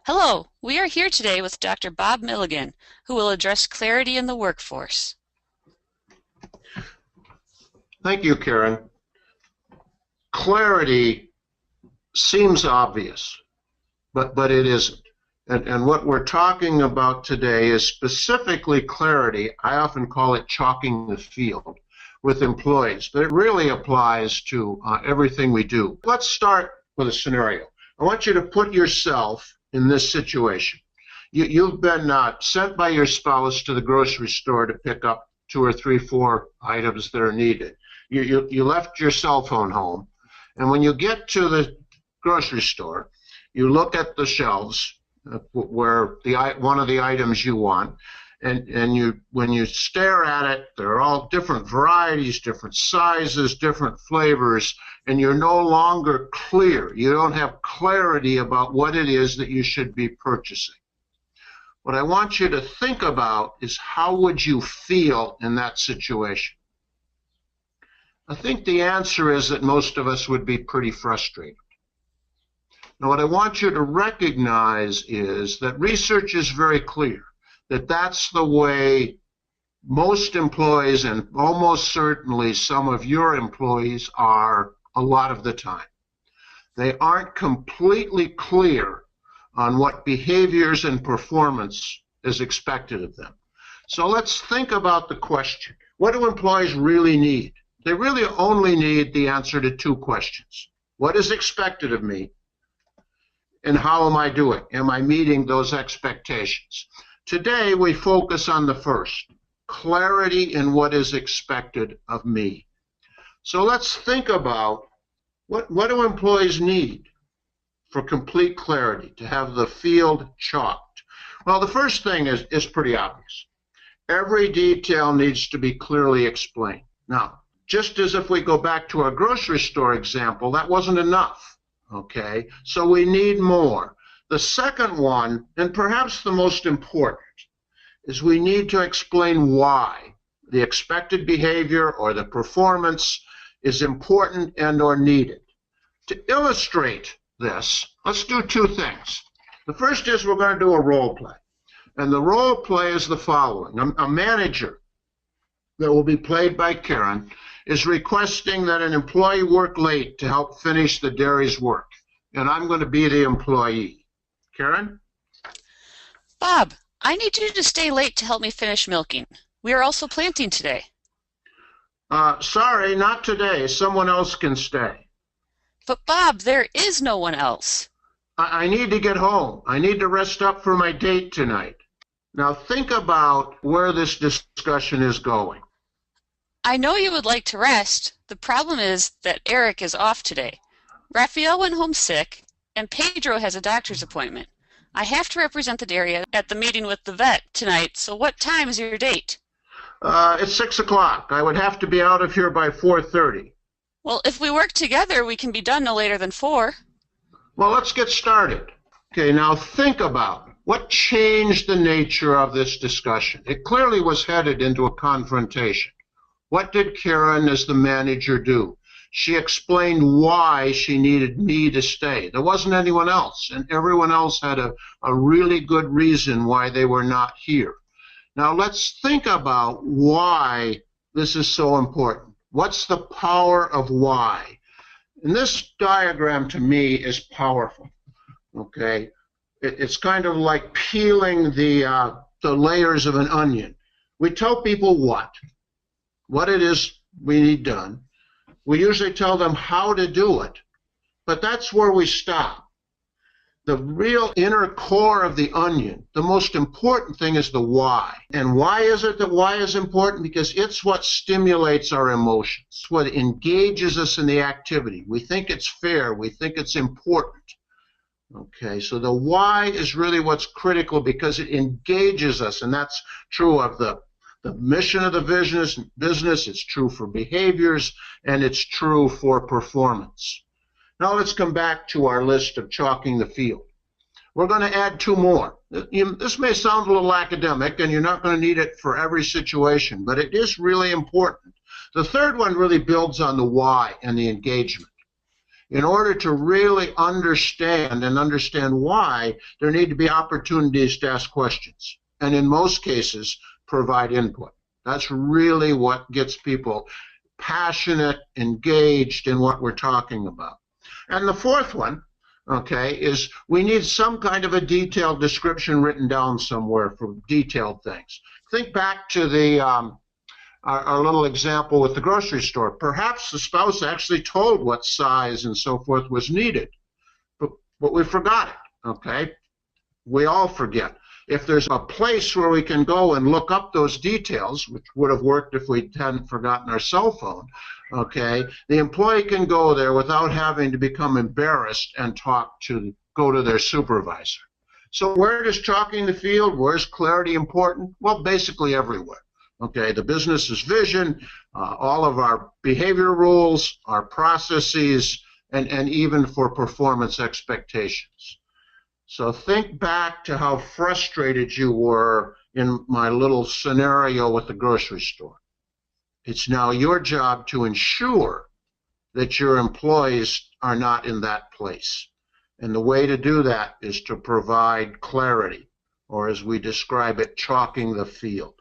Hello, we are here today with Dr. Bob Milligan, who will address clarity in the workforce. Thank you, Karen. Clarity seems obvious, but it isn't. And what we're talking about today is specifically clarity. I often call it chalking the field with employees, but it really applies to everything we do. Let's start with a scenario. I want you to put yourself in this situation. You've been sent by your spouse to the grocery store to pick up 2 or 3, 4 items that are needed. You left your cell phone home, and when you get to the grocery store, you look at the shelves where one of the items you want, and when you stare at it, they're all different varieties, different sizes, different flavors, and you're no longer clear. You don't have clarity about what it is that you should be purchasing. What I want you to think about is, how would you feel in that situation? I think the answer is that most of us would be pretty frustrated. Now, what I want you to recognize is that research is very clear that that's the way most employees, and almost certainly some of your employees, are a lot of the time. They aren't completely clear on what behaviors and performance is expected of them. So let's think about the question. What do employees really need? They really only need the answer to 2 questions. What is expected of me? And how am I doing? Am I meeting those expectations? Today, we focus on the first, clarity in what is expected of me. So let's think about what do employees need for complete clarity, to have the field chalked? Well, the first thing is pretty obvious. Every detail needs to be clearly explained. Now, just as if we go back to our grocery store example, that wasn't enough, okay? So we need more. The second one, and perhaps the most important, is we need to explain why the expected behavior or the performance is important and or needed. To illustrate this, let's do 2 things. The first is we're going to do a role play. And the role play is the following. A manager that will be played by Karen is requesting that an employee work late to help finish the dairy's work. And I'm going to be the employee. Karen? Bob, I need you to stay late to help me finish milking. We are also planting today. Sorry, not today. Someone else can stay. But Bob, there is no one else. I need to get home. I need to rest up for my date tonight. Now think about where this discussion is going. I know you would like to rest. The problem is that Eric is off today. Raphael went home sick, and Pedro has a doctor's appointment. I have to represent the dairy at the meeting with the vet tonight, so what time is your date? It's 6 o'clock. I would have to be out of here by 4:30. Well, if we work together, we can be done no later than 4. Well, let's get started. Okay, now think about what changed the nature of this discussion. It clearly was headed into a confrontation. What did Karen, as the manager, do? She explained why she needed me to stay. There wasn't anyone else, and everyone else had a really good reason why they were not here. Now let's think about why this is so important. What's the power of why? And this diagram, to me, is powerful. Okay, it's kind of like peeling the layers of an onion. We tell people what it is we need done. We usually tell them how to do it, but that's where we stop. The real inner core of the onion, the most important thing, is the why. And why is it that why is important? Because it's what stimulates our emotions. It's what engages us in the activity. We think it's fair. We think it's important. Okay, so the why is really what's critical because it engages us, and that's true of the mission of the business, it's true for behaviors, and it's true for performance. Now let's come back to our list of chalking the field. We're going to add 2 more. This may sound a little academic, and you're not going to need it for every situation, but it is really important. The third one really builds on the why and the engagement. In order to really understand and understand why, there need to be opportunities to ask questions, and in most cases, provide input. That's really what gets people passionate, engaged in what we're talking about. And the fourth one, okay, is we need some kind of a detailed description written down somewhere for detailed things. Think back to the our little example with the grocery store. Perhaps the spouse actually told what size and so forth was needed, but we forgot it, okay? We all forget. If there's a place where we can go and look up those details, which would have worked if we hadn't forgotten our cell phone, okay, the employee can go there without having to become embarrassed and go to their supervisor. So where does chalking the field, where's clarity important? Well, basically everywhere. Okay, the business's vision, all of our behavior rules, our processes, and even for performance expectations. So think back to how frustrated you were in my little scenario with the grocery store. It's now your job to ensure that your employees are not in that place. And the way to do that is to provide clarity, or as we describe it, chalking the field.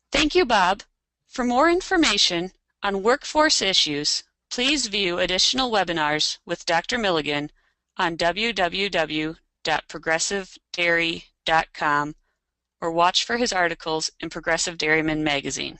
Thank you, Bob. For more information on workforce issues, please view additional webinars with Dr. Milligan on www.progressivedairy.com or watch for his articles in Progressive Dairyman magazine.